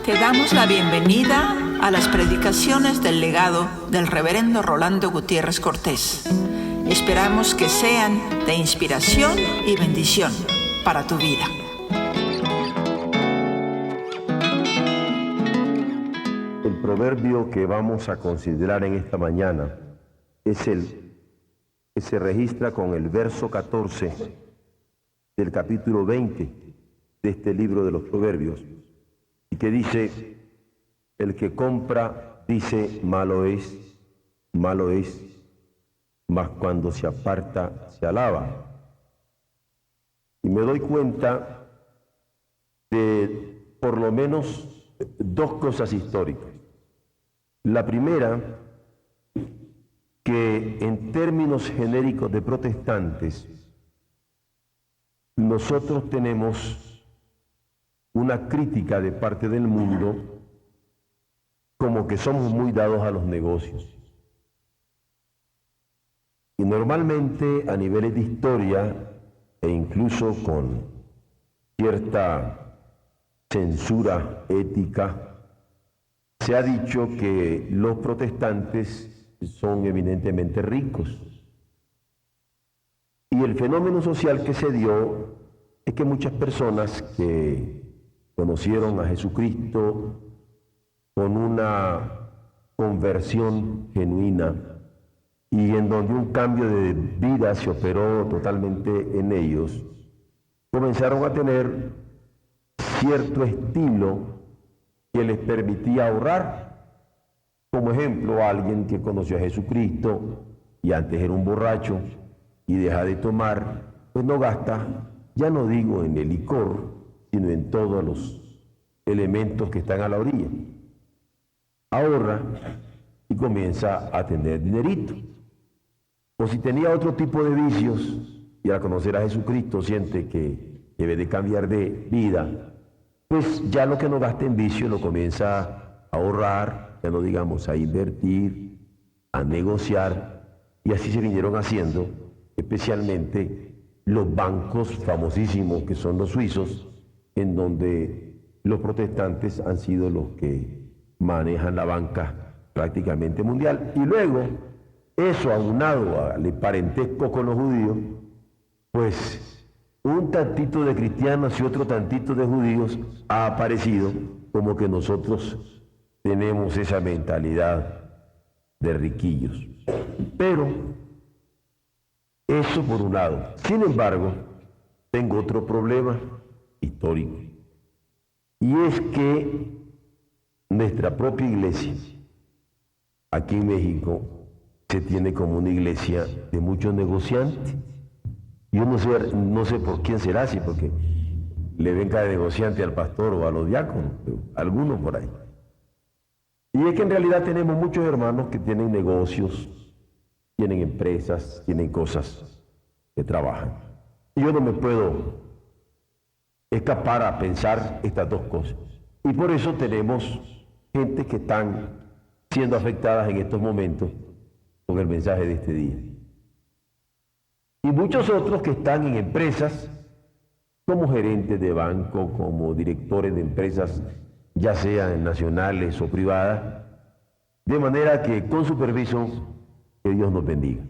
Te damos la bienvenida a las predicaciones del legado del reverendo Rolando Gutiérrez Cortés. Esperamos que sean de inspiración y bendición para tu vida. El proverbio que vamos a considerar en esta mañana es el que se registra con el verso 14 del capítulo 20 de este libro de los proverbios, y que dice: el que compra dice malo es, mas cuando se aparta se alaba. Y me doy cuenta de por lo menos dos cosas históricas. La primera, que en términos genéricos de protestantes, nosotros tenemos una crítica de parte del mundo como que somos muy dados a los negocios. Y normalmente a niveles de historia e incluso con cierta censura ética, se ha dicho que los protestantes son eminentemente ricos. Y el fenómeno social que se dio es que muchas personas que conocieron a Jesucristo con una conversión genuina y en donde un cambio de vida se operó totalmente en ellos, comenzaron a tener cierto estilo que les permitía ahorrar. Como ejemplo, alguien que conoció a Jesucristo y antes era un borracho y deja de tomar, pues no gasta, ya no digo en el licor, sino en todos los elementos que están a la orilla. Ahorra y comienza a tener dinerito. O si tenía otro tipo de vicios y al conocer a Jesucristo siente que debe de cambiar de vida, pues ya lo que no gasta en vicio lo comienza a ahorrar, ya no digamos a invertir, a negociar, y así se vinieron haciendo, especialmente los bancos famosísimos que son los suizos, en donde los protestantes han sido los que manejan la banca prácticamente mundial. Y luego, eso aunado al parentesco con los judíos, pues un tantito de cristianos y otro tantito de judíos ha aparecido, como que nosotros tenemos esa mentalidad de riquillos. Pero eso por un lado. Sin embargo, tengo otro problema histórico, y es que nuestra propia iglesia aquí en México se tiene como una iglesia de muchos negociantes. Yo no sé por quién será, si porque le ven cada negociante al pastor o a los diáconos, pero algunos por ahí. Y es que en realidad tenemos muchos hermanos que tienen negocios, tienen empresas, tienen cosas que trabajan. Y yo no me puedo escapar a pensar estas dos cosas. Y por eso tenemos gente que están siendo afectadas en estos momentos con el mensaje de este día. Y muchos otros que están en empresas como gerentes de banco, como directores de empresas, ya sean nacionales o privadas, de manera que con su permiso, que Dios nos bendiga.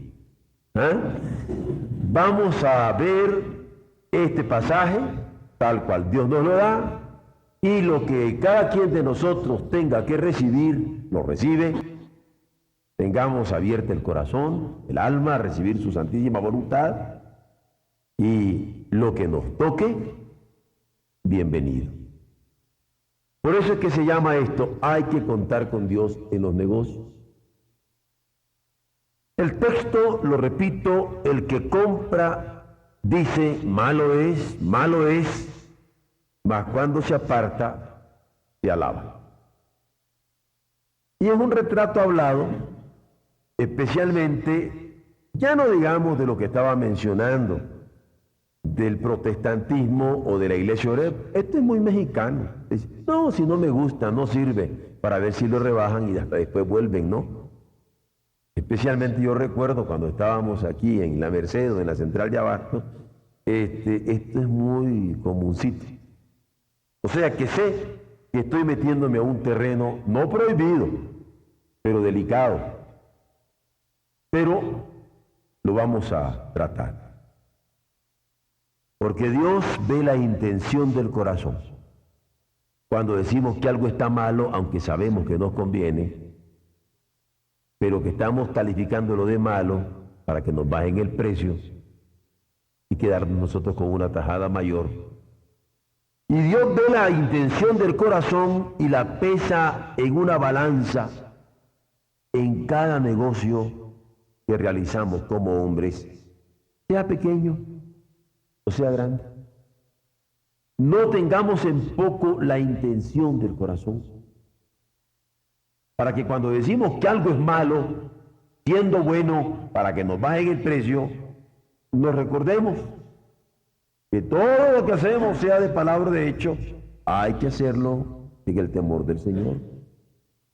Vamos a ver este pasaje tal cual Dios nos lo da, y lo que cada quien de nosotros tenga que recibir, lo recibe. Tengamos abierto el corazón, el alma, a recibir su santísima voluntad, y lo que nos toque, bienvenido. Por eso es que se llama esto: hay que contar con Dios en los negocios. El texto, lo repito: el que compra dice malo es, mas cuando se aparta se alaba. Y es un retrato hablado, especialmente, ya no digamos de lo que estaba mencionando, del protestantismo o de la iglesia obrera. Esto es muy mexicano. Dice, no, si no me gusta, no sirve, para ver si lo rebajan y hasta después vuelven, ¿no? Especialmente yo recuerdo cuando estábamos aquí en la Merced o en la Central de Abasto, esto es muy comuncito. O sea que sé que que estoy metiéndome a un terreno no prohibido, pero delicado. Pero lo vamos a tratar. Porque Dios ve la intención del corazón. Cuando decimos que algo está malo, aunque sabemos que nos conviene, pero que estamos calificándolo de malo para que nos bajen el precio y quedarnos nosotros con una tajada mayor. Y Dios ve la intención del corazón y la pesa en una balanza en cada negocio que realizamos como hombres, sea pequeño o sea grande. No tengamos en poco la intención del corazón, para que cuando decimos que algo es malo, siendo bueno, para que nos bajen el precio, nos recordemos que todo lo que hacemos, sea de palabra o de hecho, hay que hacerlo en el temor del Señor,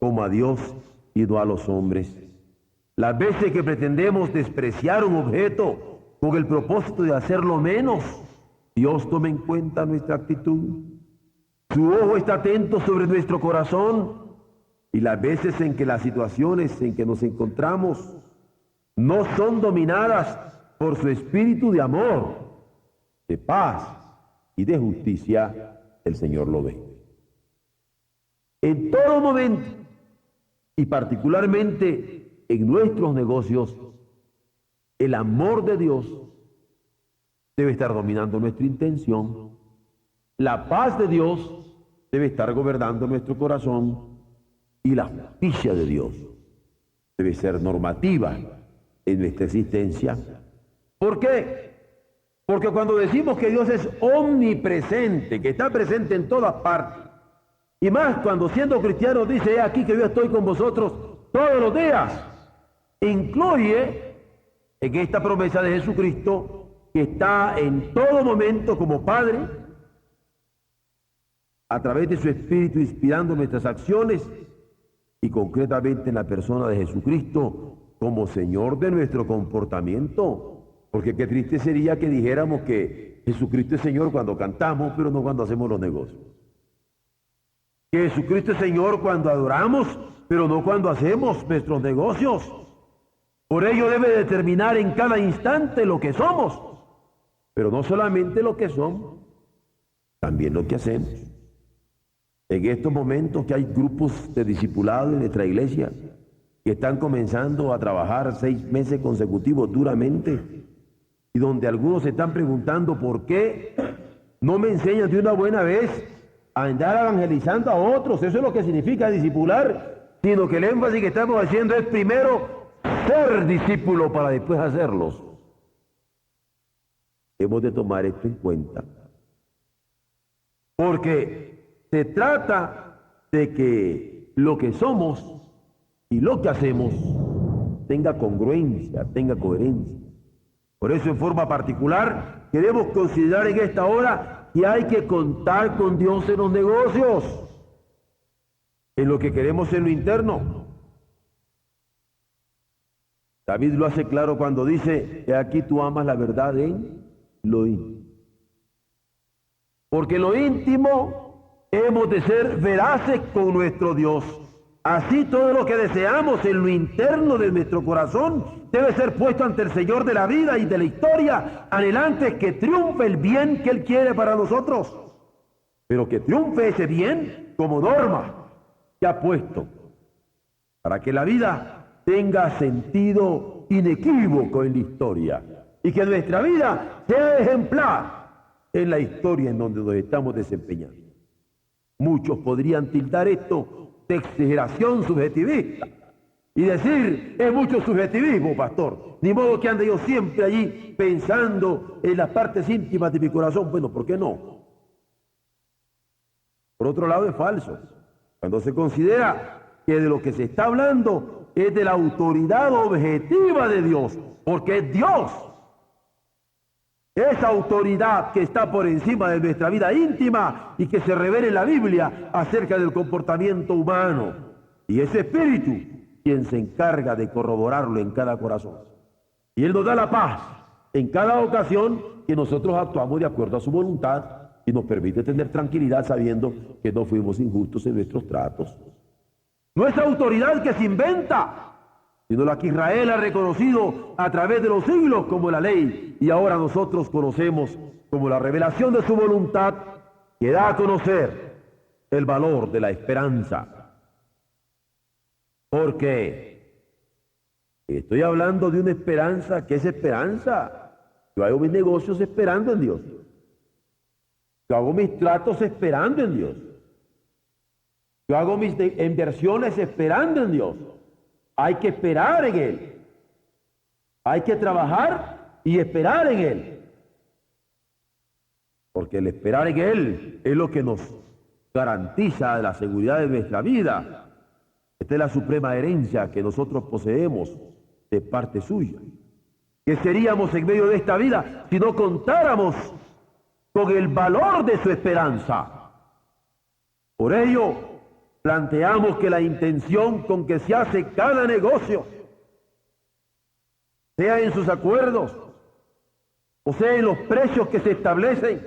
como a Dios y no a los hombres. Las veces que pretendemos despreciar un objeto con el propósito de hacerlo menos, Dios toma en cuenta nuestra actitud. Su ojo está atento sobre nuestro corazón, y las veces en que las situaciones en que nos encontramos no son dominadas por su espíritu de amor, de paz y de justicia, el Señor lo ve. En todo momento, y particularmente en nuestros negocios, el amor de Dios debe estar dominando nuestra intención. La paz de Dios debe estar gobernando nuestro corazón, y la justicia de Dios debe ser normativa en nuestra existencia. ¿Por qué? Porque cuando decimos que Dios es omnipresente, que está presente en todas partes, y más cuando siendo cristianos dice: he aquí que yo estoy con vosotros todos los días, incluye en esta promesa de Jesucristo, que está en todo momento como Padre, a través de su Espíritu inspirando nuestras acciones, y concretamente en la persona de Jesucristo como Señor de nuestro comportamiento. Porque qué triste sería que dijéramos que Jesucristo es Señor cuando cantamos, pero no cuando hacemos los negocios. Que Jesucristo es Señor cuando adoramos, pero no cuando hacemos nuestros negocios. Por ello debe determinar en cada instante lo que somos, pero no solamente lo que somos, también lo que hacemos. En estos momentos que hay grupos de discipulados en nuestra iglesia que están comenzando a trabajar 6 meses consecutivos duramente, y donde algunos se están preguntando por qué no me enseñan de una buena vez a andar evangelizando a otros. Eso es lo que significa discipular, sino que el énfasis que estamos haciendo es primero ser discípulo para después hacerlos. Hemos de tomar esto en cuenta, porque se trata de que lo que somos y lo que hacemos tenga congruencia, tenga coherencia. Por eso, en forma particular, queremos considerar en esta hora que hay que contar con Dios en los negocios, en lo que queremos en lo interno. David lo hace claro cuando dice: he aquí tú amas la verdad en lo íntimo. Porque en lo íntimo hemos de ser veraces con nuestro Dios. Así todo lo que deseamos en lo interno de nuestro corazón debe ser puesto ante el Señor de la vida y de la historia, anhelantes que triunfe el bien que Él quiere para nosotros, pero que triunfe ese bien como norma que ha puesto, para que la vida tenga sentido inequívoco en la historia, y que nuestra vida sea ejemplar en la historia en donde nos estamos desempeñando. Muchos podrían tildar esto de exageración subjetivista y decir: es mucho subjetivismo, pastor, ni modo que ande yo siempre allí pensando en las partes íntimas de mi corazón. Bueno, ¿por qué no? Por otro lado, es falso cuando se considera que de lo que se está hablando es de la autoridad objetiva de Dios, porque es Dios esa autoridad que está por encima de nuestra vida íntima y que se revela en la Biblia acerca del comportamiento humano. Y ese Espíritu quien se encarga de corroborarlo en cada corazón. Y Él nos da la paz en cada ocasión que nosotros actuamos de acuerdo a su voluntad. y nos permite tener tranquilidad sabiendo que no fuimos injustos en nuestros tratos. No es autoridad que se inventa, sino la que Israel ha reconocido a través de los siglos como la ley, y ahora nosotros conocemos como la revelación de su voluntad, que da a conocer el valor de la esperanza. Porque estoy hablando de una esperanza que es esperanza. Yo hago mis negocios esperando en Dios. Yo hago mis tratos esperando en Dios. Yo hago mis inversiones esperando en Dios. Hay que esperar en Él. Hay que trabajar y esperar en Él. Porque el esperar en Él es lo que nos garantiza la seguridad de nuestra vida. Esta es la suprema herencia que nosotros poseemos de parte suya. ¿Qué seríamos en medio de esta vida si no contáramos con el valor de su esperanza? Por ello, planteamos que la intención con que se hace cada negocio, sea en sus acuerdos, o sea en los precios que se establecen,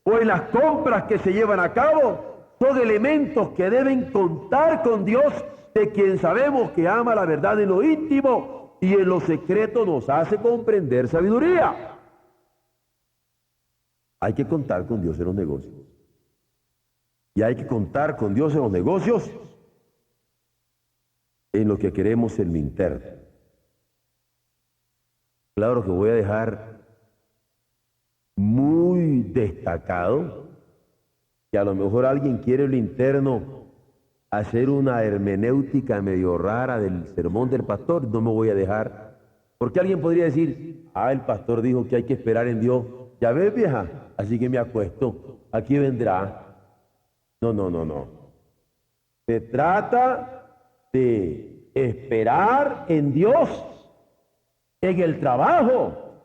o en las compras que se llevan a cabo, son elementos que deben contar con Dios, de quien sabemos que ama la verdad en lo íntimo y en lo secreto nos hace comprender sabiduría. Hay que contar con Dios en los negocios. Y hay que contar con Dios en los negocios en lo que queremos en lo interno. Claro que voy a dejar muy destacado que a lo mejor alguien quiere en lo interno hacer una hermenéutica medio rara del sermón del pastor. No me voy a dejar, porque alguien podría decir, el pastor dijo que hay que esperar en Dios. Ya ves, vieja, así que me acuesto, aquí vendrá. No. Se trata de esperar en Dios, en el trabajo.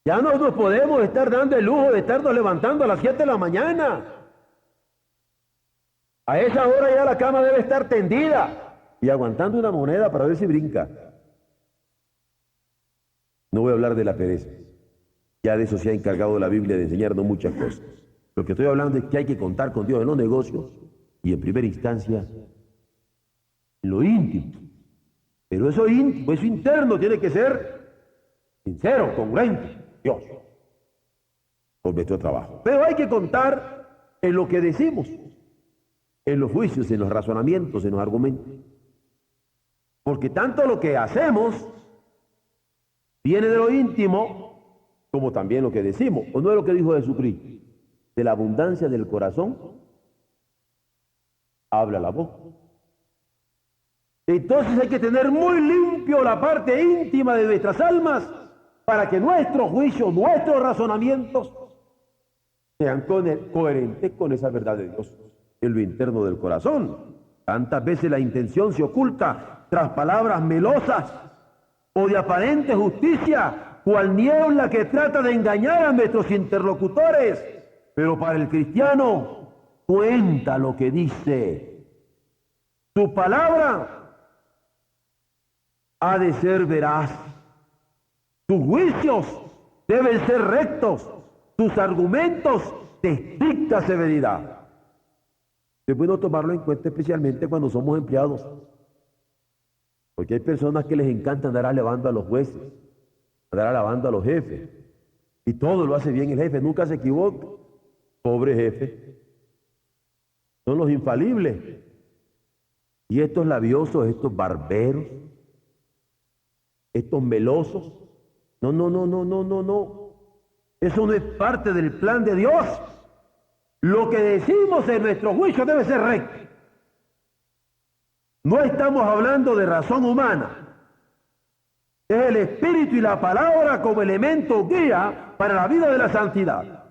Ya no nos podemos estar dando el lujo de estarnos levantando a las 7 de la mañana. A esa hora ya la cama debe estar tendida y aguantando una moneda para ver si brinca. No voy a hablar de la pereza. Ya de eso se ha encargado la Biblia de enseñarnos muchas cosas. Lo que estoy hablando es que hay que contar con Dios en los negocios y en primera instancia en lo íntimo. Pero eso íntimo, eso interno tiene que ser sincero, congruente, Dios, con nuestro trabajo. Pero hay que contar en lo que decimos, en los juicios, en los razonamientos, en los argumentos. Porque tanto lo que hacemos viene de lo íntimo, como también lo que decimos. ¿O no es lo que dijo Jesucristo? De la abundancia del corazón habla la boca. Entonces hay que tener muy limpio la parte íntima de nuestras almas para que nuestros juicios, nuestros razonamientos sean coherentes con esa verdad de Dios en lo interno del corazón. Tantas veces la intención se oculta tras palabras melosas o de aparente justicia, cual niebla que trata de engañar a nuestros interlocutores. Pero para el cristiano cuenta lo que dice. Su palabra ha de ser veraz. Sus juicios deben ser rectos. Sus argumentos de estricta severidad. Es bueno tomarlo en cuenta especialmente cuando somos empleados. Porque hay personas que les encanta andar alabando a los jueces, andar alabando a los jefes. Y todo lo hace bien el jefe, nunca se equivoca. Pobre jefe. Son los infalibles. Y estos labiosos, estos barberos, estos melosos. No. Eso no es parte del plan de Dios. Lo que decimos en nuestro juicio debe ser recto. No estamos hablando de razón humana. Es el Espíritu y la palabra como elemento guía para la vida de la santidad.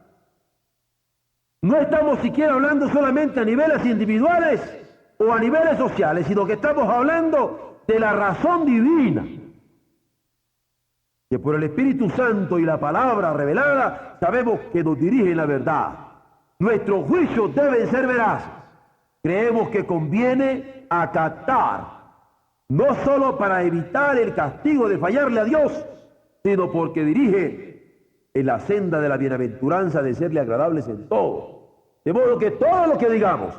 No estamos siquiera hablando solamente a niveles individuales o a niveles sociales, sino que estamos hablando de la razón divina, que por el Espíritu Santo y la palabra revelada sabemos que nos dirige en la verdad. Nuestros juicios deben ser veraces. Creemos que conviene acatar, no solo para evitar el castigo de fallarle a Dios, sino porque dirige en la senda de la bienaventuranza de serle agradables en todo. De modo que todo lo que digamos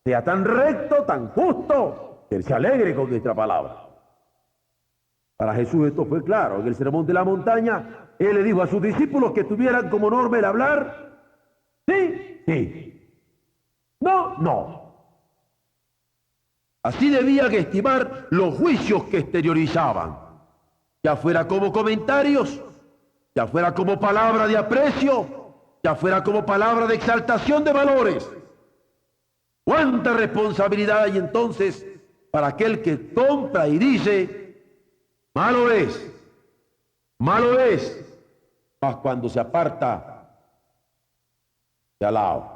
sea tan recto, tan justo, que Él se alegre con nuestra palabra. Para Jesús esto fue claro. En el Sermón de la Montaña, Él le dijo a sus discípulos que tuvieran como norma el hablar sí, sí, no, no. Así debían estimar los juicios que exteriorizaban, ya fuera como comentarios, ya fuera como palabra de aprecio, ya fuera como palabra de exaltación de valores. ¿Cuánta responsabilidad hay entonces para aquel que compra y dice, malo es, mas cuando se aparta, se alaba?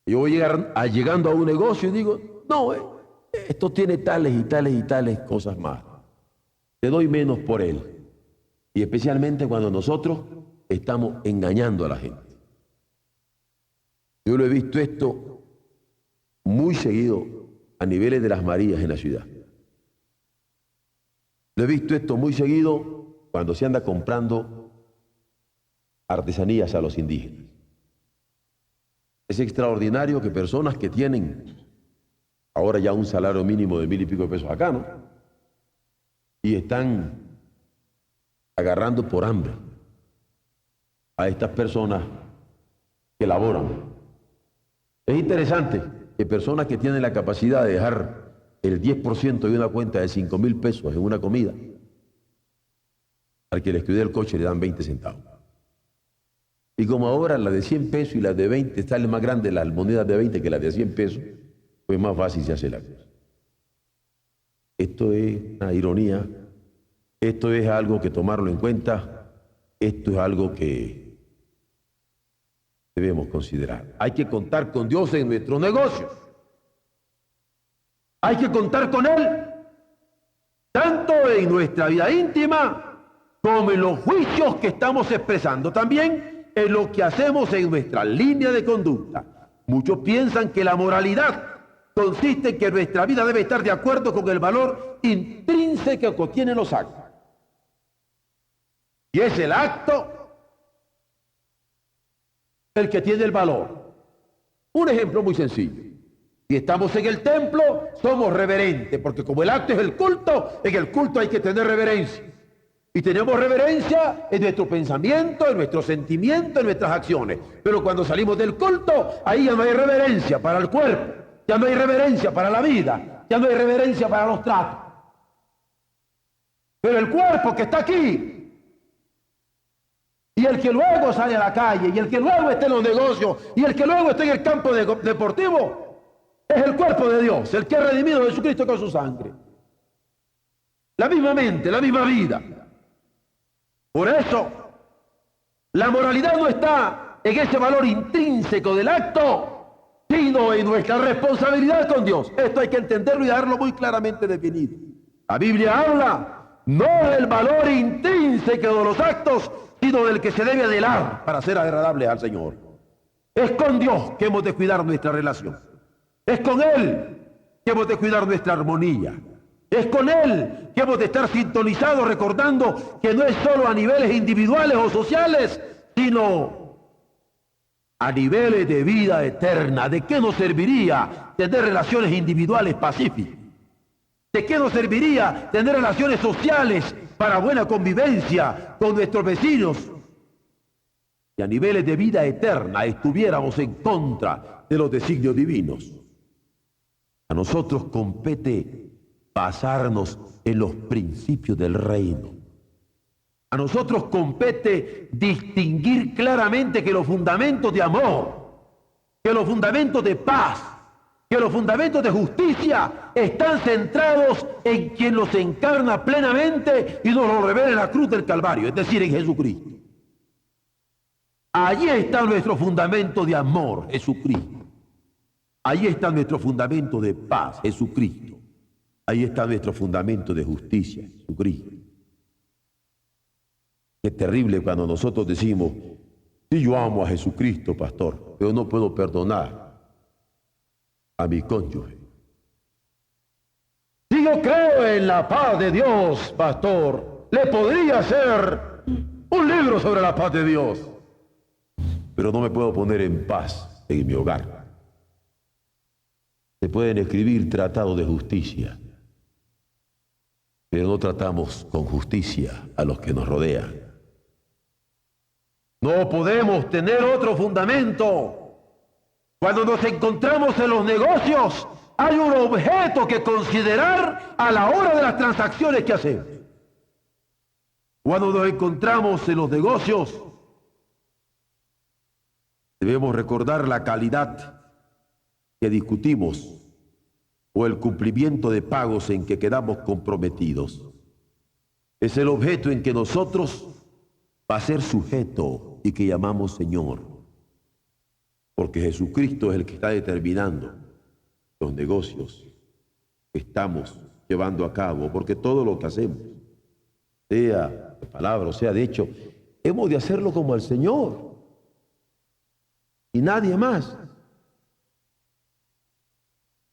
Yo voy llegando a un negocio y digo, no, esto tiene tales y tales y tales cosas más. Te doy menos por él. Y especialmente cuando nosotros estamos engañando a la gente. Yo lo he visto esto muy seguido a niveles de las Marías en la ciudad. Lo he visto esto muy seguido cuando se anda comprando artesanías a los indígenas. Es extraordinario que personas que tienen ahora ya un salario mínimo de 1,000 y pico de pesos acá, ¿no? Y están agarrando por hambre a estas personas que laboran. Es interesante que personas que tienen la capacidad de dejar el 10% de una cuenta de 5,000 pesos en una comida, al que le cuide el coche le dan 20 centavos. Y como ahora las de 100 pesos y las de 20 salen más grandes las monedas de 20 que las de 100 pesos, pues más fácil se hace la cosa. Esto es una ironía, esto es algo que tomarlo en cuenta, esto es algo que debemos considerar. Hay que contar con Dios en nuestros negocios. Hay que contar con Él, tanto en nuestra vida íntima como en los juicios que estamos expresando. También en lo que hacemos en nuestra línea de conducta. Muchos piensan que la moralidad consiste en que nuestra vida debe estar de acuerdo con el valor intrínseco que tienen los actos. Y es el acto el que tiene el valor. Un ejemplo muy sencillo. Si estamos en el templo, somos reverentes, porque como el acto es el culto, en el culto hay que tener reverencia. Y tenemos reverencia en nuestro pensamiento, en nuestro sentimiento, en nuestras acciones. Pero cuando salimos del culto, ahí ya no hay reverencia para el cuerpo, ya no hay reverencia para la vida, ya no hay reverencia para los tratos. Pero el cuerpo que está aquí, y el que luego sale a la calle, y el que luego está en los negocios, y el que luego está en el campo deportivo, es el cuerpo de Dios, el que ha redimido a Jesucristo con su sangre. La misma mente, la misma vida. Por eso, la moralidad no está en ese valor intrínseco del acto, sino en nuestra responsabilidad con Dios. Esto hay que entenderlo y dejarlo muy claramente definido. La Biblia habla no del valor intrínseco de los actos, sino del que se debe anhelar para ser agradable al Señor. Es con Dios que hemos de cuidar nuestra relación. Es con Él que hemos de cuidar nuestra armonía. Es con Él que hemos de estar sintonizados recordando que no es solo a niveles individuales o sociales, sino a niveles de vida eterna. ¿De qué nos serviría tener relaciones individuales pacíficas? ¿De qué nos serviría tener relaciones sociales para buena convivencia con nuestros vecinos? Y a niveles de vida eterna estuviéramos en contra de los designios divinos. A nosotros compete basarnos en los principios del reino. A nosotros compete distinguir claramente que los fundamentos de amor, que los fundamentos de paz, que los fundamentos de justicia están centrados en quien los encarna plenamente y nos lo revela en la cruz del Calvario, es decir, en Jesucristo. Allí está nuestro fundamento de amor, Jesucristo. Allí está nuestro fundamento de paz, Jesucristo. Ahí está nuestro fundamento de justicia, Jesucristo. Qué terrible cuando nosotros decimos, sí, yo amo a Jesucristo, pastor, pero no puedo perdonar a mi cónyuge. Si yo creo en la paz de Dios, pastor, le podría hacer un libro sobre la paz de Dios. Pero no me puedo poner en paz en mi hogar. Se pueden escribir tratados de justicia, pero no tratamos con justicia a los que nos rodean. No podemos tener otro fundamento. Cuando nos encontramos en los negocios, hay un objeto que considerar a la hora de las transacciones que hacemos. Cuando nos encontramos en los negocios, debemos recordar la calidad que discutimos o el cumplimiento de pagos en que quedamos comprometidos. Es el objeto en que nosotros va a ser sujeto y que llamamos Señor. Porque Jesucristo es el que está determinando los negocios que estamos llevando a cabo. Porque todo lo que hacemos, sea de palabra o sea de hecho, hemos de hacerlo como al Señor y nadie más.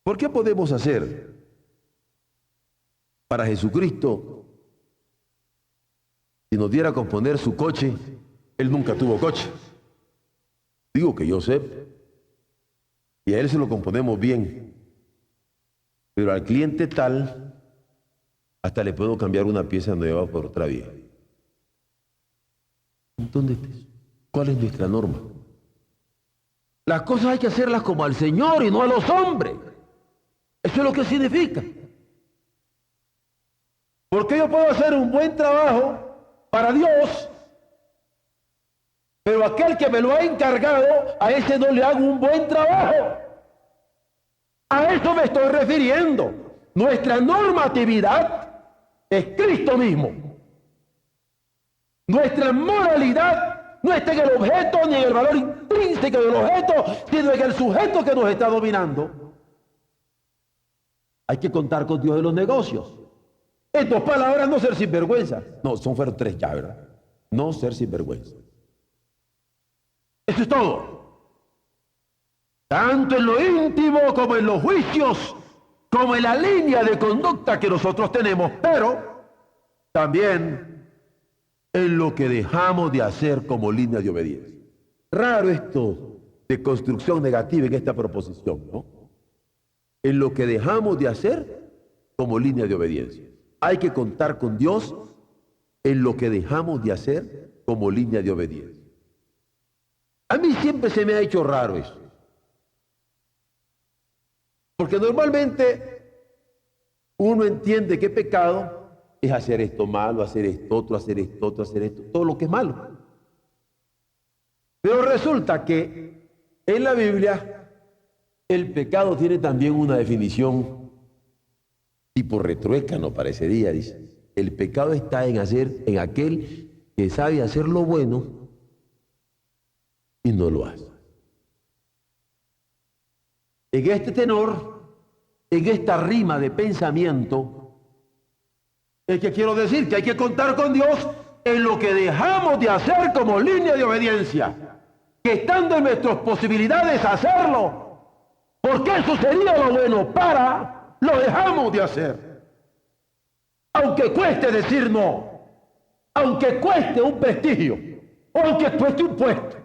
¿Por qué podemos hacer para Jesucristo? Si nos diera a componer su coche, Él nunca tuvo coche. Digo que yo sé, y a Él se lo componemos bien, pero al cliente tal, hasta le puedo cambiar una pieza nueva por otra vieja. Entonces, ¿cuál es nuestra norma? Las cosas hay que hacerlas como al Señor y no a los hombres. Eso es lo que significa. Porque yo puedo hacer un buen trabajo para Dios, pero aquel que me lo ha encargado, a ese no le hago un buen trabajo. A eso me estoy refiriendo. Nuestra normatividad es Cristo mismo. Nuestra moralidad no está en el objeto ni en el valor intrínseco del objeto, sino en el sujeto que nos está dominando. Hay que contar con Dios en los negocios. En 2 palabras, no ser sinvergüenza. No, fueron 3 ya, ¿verdad? No ser sinvergüenza. Eso es todo. Tanto en lo íntimo como en los juicios, como en la línea de conducta que nosotros tenemos, pero también en lo que dejamos de hacer como línea de obediencia. Raro esto de construcción negativa en esta proposición, ¿no? En lo que dejamos de hacer como línea de obediencia. Hay que contar con Dios en lo que dejamos de hacer como línea de obediencia. A mí siempre se me ha hecho raro eso. Porque normalmente uno entiende que pecado es hacer esto malo, hacer esto otro, hacer esto otro, hacer esto, todo lo que es malo. Pero resulta que en la Biblia el pecado tiene también una definición tipo retruécano, parecería, dice. El pecado está en aquel que sabe hacer lo bueno y no lo hace. En este tenor, en esta rima de pensamiento, es que quiero decir que hay que contar con Dios en lo que dejamos de hacer como línea de obediencia, que estando en nuestras posibilidades hacerlo, porque eso sería lo bueno lo dejamos de hacer. Aunque cueste decir no, aunque cueste un prestigio, o aunque cueste un puesto.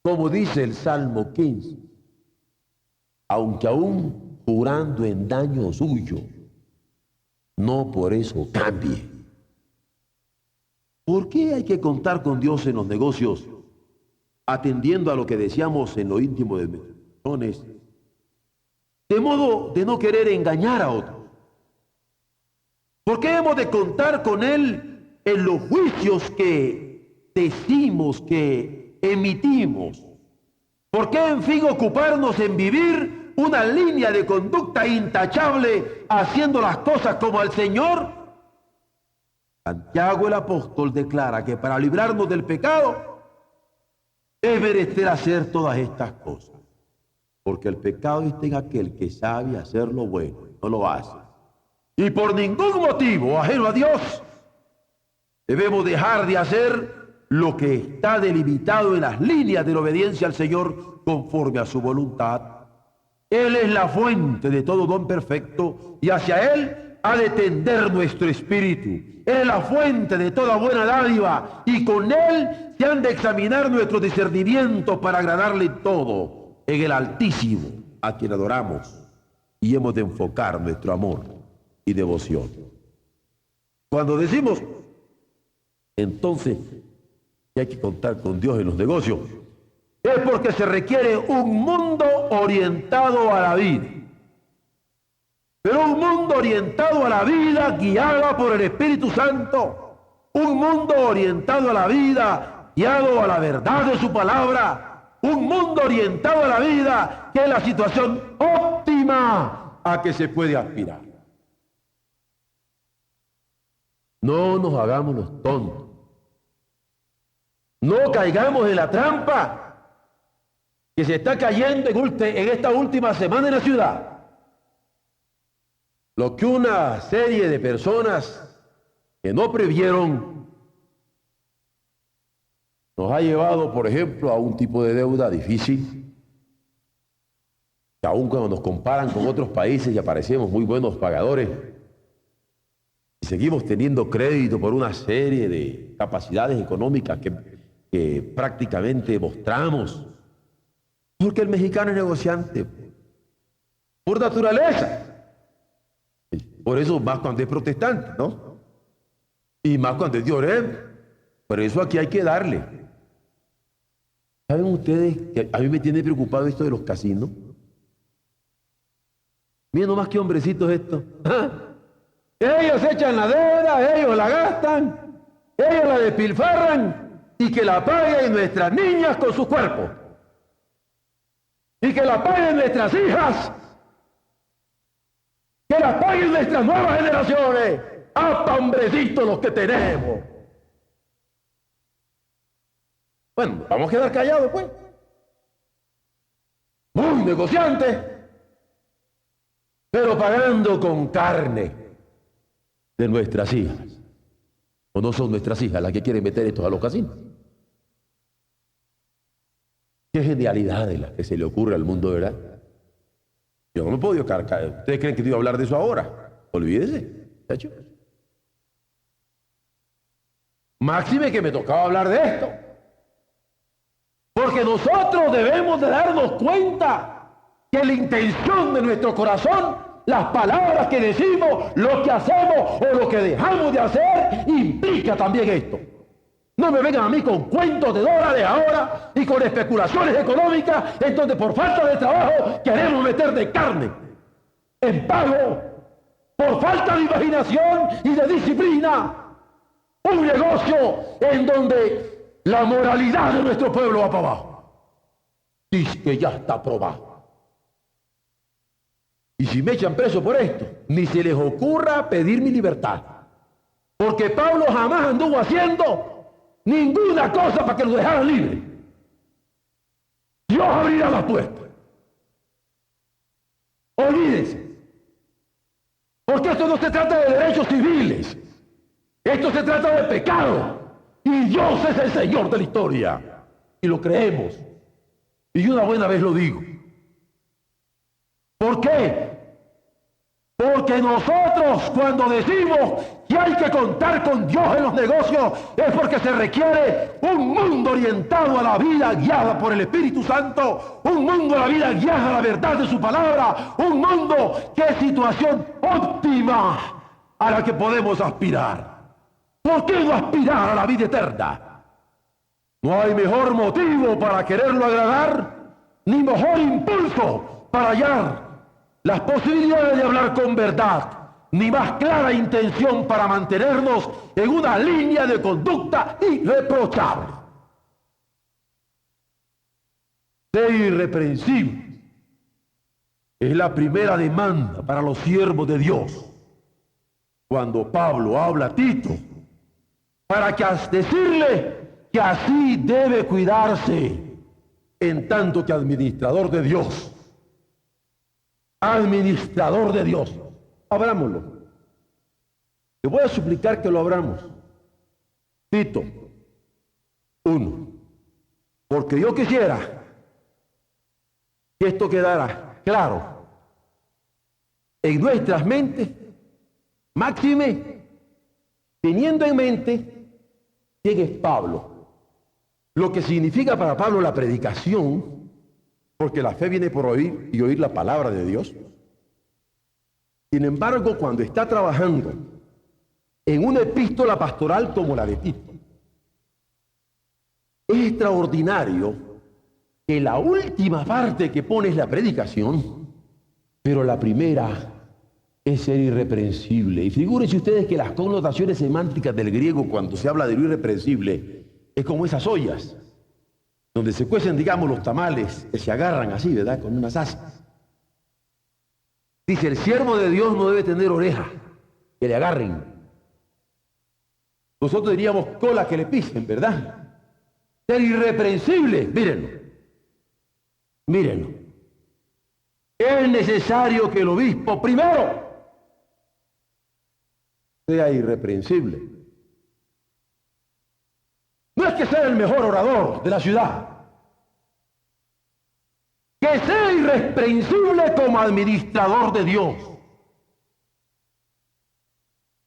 Como dice el Salmo 15, aunque aún jurando en daño suyo, no por eso cambie. ¿Por qué hay que contar con Dios en los negocios, atendiendo a lo que decíamos en lo íntimo de nuestros corazones, de modo de no querer engañar a otros? ¿Por qué hemos de contar con Él en los juicios que decimos, que emitimos? ¿Por qué, en fin, ocuparnos en vivir una línea de conducta intachable, haciendo las cosas como al Señor? Santiago el apóstol declara que para librarnos del pecado es menester hacer todas estas cosas, porque el pecado está en aquel que sabe hacer lo bueno y no lo hace. Y por ningún motivo ajeno a Dios debemos dejar de hacer lo que está delimitado en las líneas de la obediencia al Señor conforme a su voluntad. Él es la fuente de todo don perfecto y hacia Él ha de tender nuestro espíritu. Él es la fuente de toda buena dádiva, y con Él se han de examinar nuestros discernimientos para agradarle todo en el Altísimo, a quien adoramos, y hemos de enfocar nuestro amor y devoción. Cuando decimos, entonces, que hay que contar con Dios en los negocios, es porque se requiere un mundo orientado a la vida. Pero un mundo orientado a la vida, guiado por el Espíritu Santo. Un mundo orientado a la vida, guiado a la verdad de su palabra. Un mundo orientado a la vida, que es la situación óptima a que se puede aspirar. No nos hagamos los tontos. No caigamos en la trampa que se está cayendo en esta última semana en la ciudad. Lo que una serie de personas que no previeron nos ha llevado, por ejemplo, a un tipo de deuda difícil, que aun cuando nos comparan con otros países y aparecemos muy buenos pagadores, y seguimos teniendo crédito por una serie de capacidades económicas que prácticamente mostramos, porque el mexicano es negociante por naturaleza. Por eso más cuando es protestante, ¿no? Y más cuando es de Oreb. Por eso aquí hay que darle. ¿Saben ustedes que a mí me tiene preocupado esto de los casinos? Miren nomás qué hombrecitos estos. Ellos echan la deuda, ellos la gastan, ellos la despilfarran y que la paguen nuestras niñas con sus cuerpos. Y que la paguen nuestras hijas. Que la paguen nuestras nuevas generaciones. ¡Hasta hombrecitos los que tenemos! Bueno, vamos a quedar callados, pues. Muy negociantes, pero pagando con carne de nuestras hijas. ¿O no son nuestras hijas las que quieren meter estos a los casinos? Qué genialidad de la que se le ocurre al mundo, ¿verdad? Yo no me he podido cargar. ¿Ustedes creen que te iba a hablar de eso ahora? Olvídese, ¿hecho? Máxime que me tocaba hablar de esto. Porque nosotros debemos de darnos cuenta que la intención de nuestro corazón, las palabras que decimos, lo que hacemos o lo que dejamos de hacer, implica también esto. No me vengan a mí con cuentos de dólares ahora y con especulaciones económicas en donde por falta de trabajo queremos meter de carne en pago, por falta de imaginación y de disciplina, un negocio en donde la moralidad de nuestro pueblo va para abajo. Dice que ya está probado. Y si me echan preso por esto, ni se les ocurra pedir mi libertad, porque Pablo jamás anduvo haciendo ninguna cosa para que lo dejaran libre. Dios abrirá la puerta. Olvídense. Porque esto no se trata de derechos civiles. Esto se trata de pecado. Y Dios es el Señor de la historia. Y lo creemos. Y una buena vez lo digo. ¿Por qué? Porque nosotros cuando decimos que hay que contar con Dios en los negocios es porque se requiere un mundo orientado a la vida guiada por el Espíritu Santo, un mundo a la vida guiada a la verdad de su palabra, un mundo que es situación óptima a la que podemos aspirar. ¿Por qué no aspirar a la vida eterna? No hay mejor motivo para quererlo agradar, ni mejor impulso para hallar las posibilidades de hablar con verdad, ni más clara intención para mantenernos en una línea de conducta irreprochable. Ser irreprensible es la primera demanda para los siervos de Dios. Cuando Pablo habla a Tito, para que decirle que así debe cuidarse, en tanto que administrador de Dios. Administrador de Dios. Abrámoslo. Le voy a suplicar que lo abramos. Tito 1. Porque yo quisiera que esto quedara claro en nuestras mentes Máxime, teniendo en mente quién es Pablo, lo que significa para Pablo la predicación, porque la fe viene por oír y oír la palabra de Dios. Sin embargo, cuando está trabajando en una epístola pastoral como la de Tito, es extraordinario que la última parte que pone es la predicación, pero la primera es ser irreprensible. Y figúrense ustedes que las connotaciones semánticas del griego cuando se habla de lo irreprensible es como esas ollas donde se cuecen, digamos, los tamales que se agarran así, ¿verdad?, con unas asas. Dice, el siervo de Dios no debe tener oreja que le agarren. Nosotros diríamos cola que le pisen, ¿verdad? Ser irreprensible, mírenlo. Mírenlo. Es necesario que el obispo primero sea irreprensible. No es que sea el mejor orador de la ciudad. Que sea irreprensible como administrador de Dios.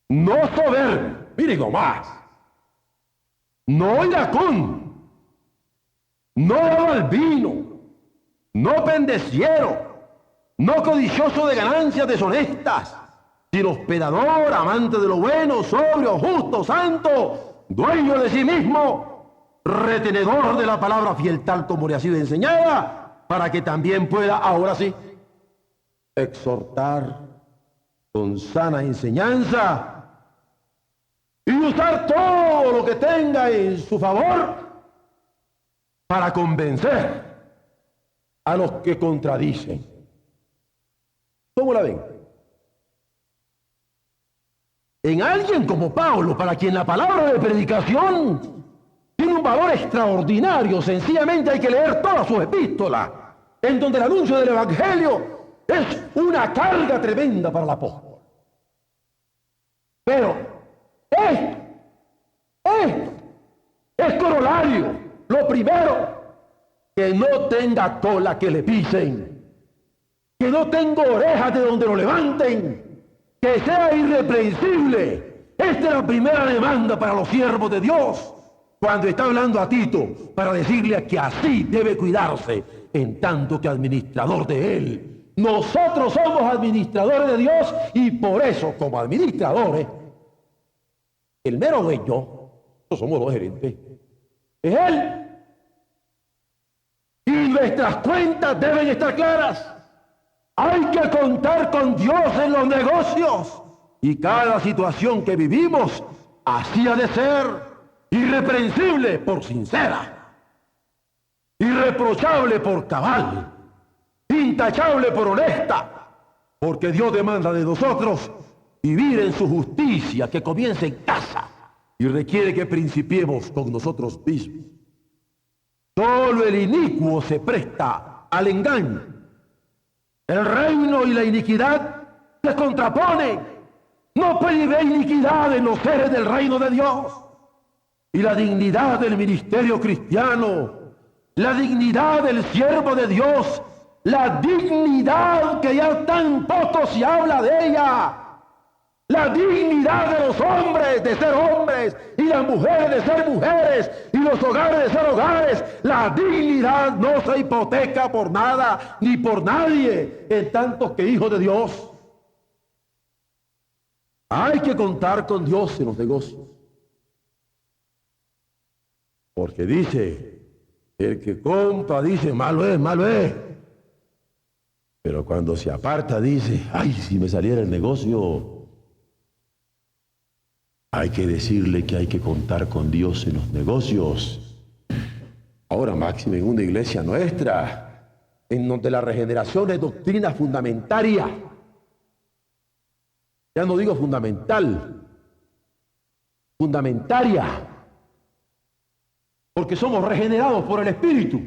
No soberbio, miren nomás. No iracún. No dado al vino. No pendeciero. No codicioso de ganancias deshonestas, sino hospedador, amante de lo bueno, sobrio, justo, santo, dueño de sí mismo, retenedor de la palabra fiel tal como le ha sido enseñada, para que también pueda, ahora sí, exhortar con sana enseñanza y usar todo lo que tenga en su favor para convencer a los que contradicen. ¿Cómo la ven? En alguien como Pablo, para quien la palabra de predicación tiene un valor extraordinario, sencillamente hay que leer todas sus epístolas, en donde el anuncio del Evangelio es una carga tremenda para el apóstol. Pero es corolario. Lo primero, que no tenga cola que le pisen, que no tenga orejas de donde lo levanten, que sea irreprensible. Esta es la primera demanda para los siervos de Dios, cuando está hablando a Tito, para decirle que así debe cuidarse, en tanto que administrador de él. Nosotros somos administradores de Dios y por eso, como administradores, el mero dueño, no somos los gerentes, es él. Y nuestras cuentas deben estar claras. Hay que contar con Dios en los negocios. Y cada situación que vivimos, así ha de ser. Irreprensible por sincera. Irreprochable por cabal. Intachable por honesta. Porque Dios demanda de nosotros vivir en su justicia, que comience en casa. Y requiere que principiemos con nosotros mismos. Solo el inicuo se presta al engaño. El reino y la iniquidad se contraponen. No puede haber iniquidad en los seres del reino de Dios. Y la dignidad del ministerio cristiano, la dignidad del siervo de Dios, la dignidad que ya tan poco se habla de ella, la dignidad de los hombres de ser hombres y las mujeres de ser mujeres y los hogares de ser hogares. La dignidad no se hipoteca por nada ni por nadie, en tanto que hijos de Dios. Hay que contar con Dios en los negocios. Porque dice, el que compra dice, malo es, malo es. Pero cuando se aparta dice, ay, si me saliera el negocio. Hay que decirle que hay que contar con Dios en los negocios. Ahora, máximo en una iglesia nuestra, en donde la regeneración es doctrina fundamentaria. Ya no digo fundamental, fundamentaria. Porque somos regenerados por el Espíritu.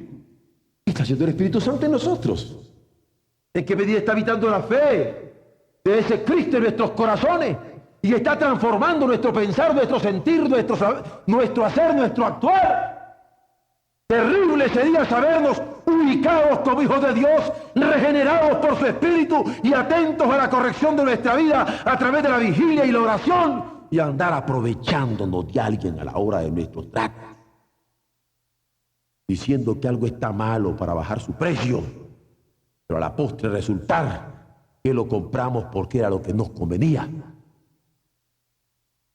¿Qué está haciendo el Espíritu Santo en nosotros? ¿En qué medida está habitando la fe de ese Cristo en nuestros corazones? Y está transformando nuestro pensar, nuestro sentir, nuestro hacer, nuestro actuar. Terrible sería sabernos ubicados como hijos de Dios, regenerados por su Espíritu y atentos a la corrección de nuestra vida a través de la vigilia y la oración, y andar aprovechándonos de alguien a la hora de nuestros tratos, diciendo que algo está malo para bajar su precio, pero a la postre resultar que lo compramos porque era lo que nos convenía.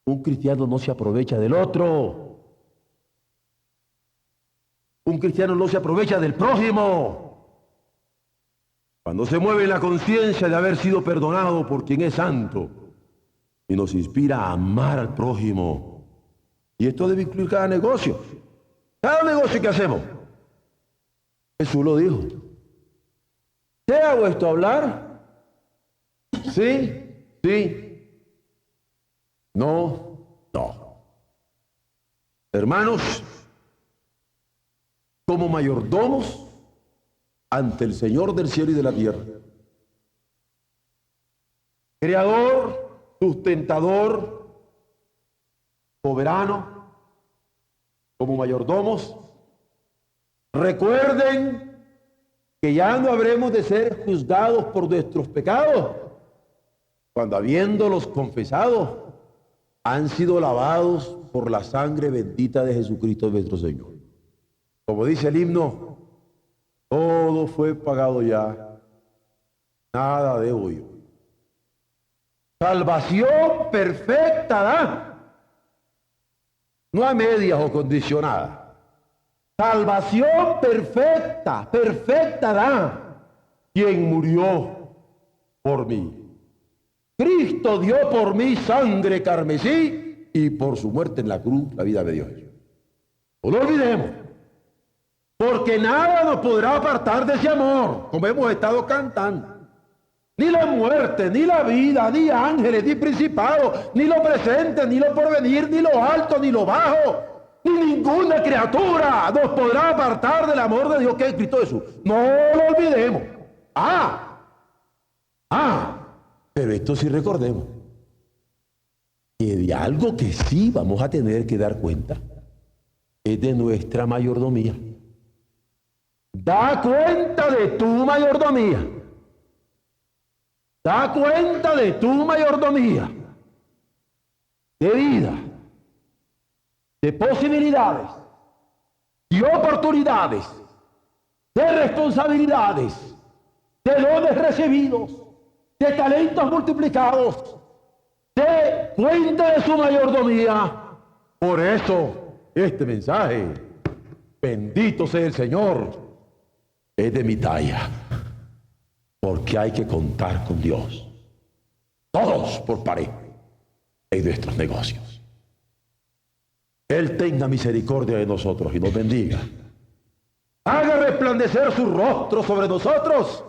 Un cristiano no se aprovecha del otro. Un cristiano no se aprovecha del prójimo. Cuando se mueve la conciencia de haber sido perdonado por quien es santo y nos inspira a amar al prójimo. Y esto debe incluir cada negocio. Cada negocio que hacemos. Jesús lo dijo. ¿Te hago esto hablar? Sí, sí. No, no. Hermanos, como mayordomos ante el Señor del cielo y de la tierra, creador, sustentador, soberano, como mayordomos, recuerden que ya no habremos de ser juzgados por nuestros pecados, cuando habiéndolos confesado, han sido lavados por la sangre bendita de Jesucristo nuestro Señor. Como dice el himno, todo fue pagado ya, nada debo yo. Salvación perfecta da, no a medias o condicionada. Salvación perfecta, perfecta da, quien murió por mí. Cristo dio por mí sangre carmesí y por su muerte en la cruz la vida de Dios. No lo olvidemos, porque nada nos podrá apartar de ese amor, como hemos estado cantando. Ni la muerte, ni la vida, ni ángeles, ni principados, ni lo presente, ni lo porvenir, ni lo alto, ni lo bajo, ni ninguna criatura nos podrá apartar del amor de Dios que es Cristo Jesús. No lo olvidemos. Pero esto sí recordemos, que de algo que sí vamos a tener que dar cuenta es de nuestra mayordomía. Da cuenta de tu mayordomía. Da cuenta de tu mayordomía. De vida, de posibilidades, de oportunidades, de responsabilidades, de dones recibidos, de talentos multiplicados, de cuenta de su mayordomía. Por eso, este mensaje, bendito sea el Señor, es de mi talla, porque hay que contar con Dios, todos por pareja, en nuestros negocios. Él tenga misericordia de nosotros y nos bendiga. Haga resplandecer su rostro sobre nosotros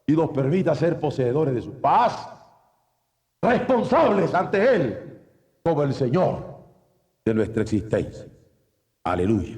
y nos permita ser poseedores de su paz, responsables ante Él como el Señor de nuestra existencia. Aleluya.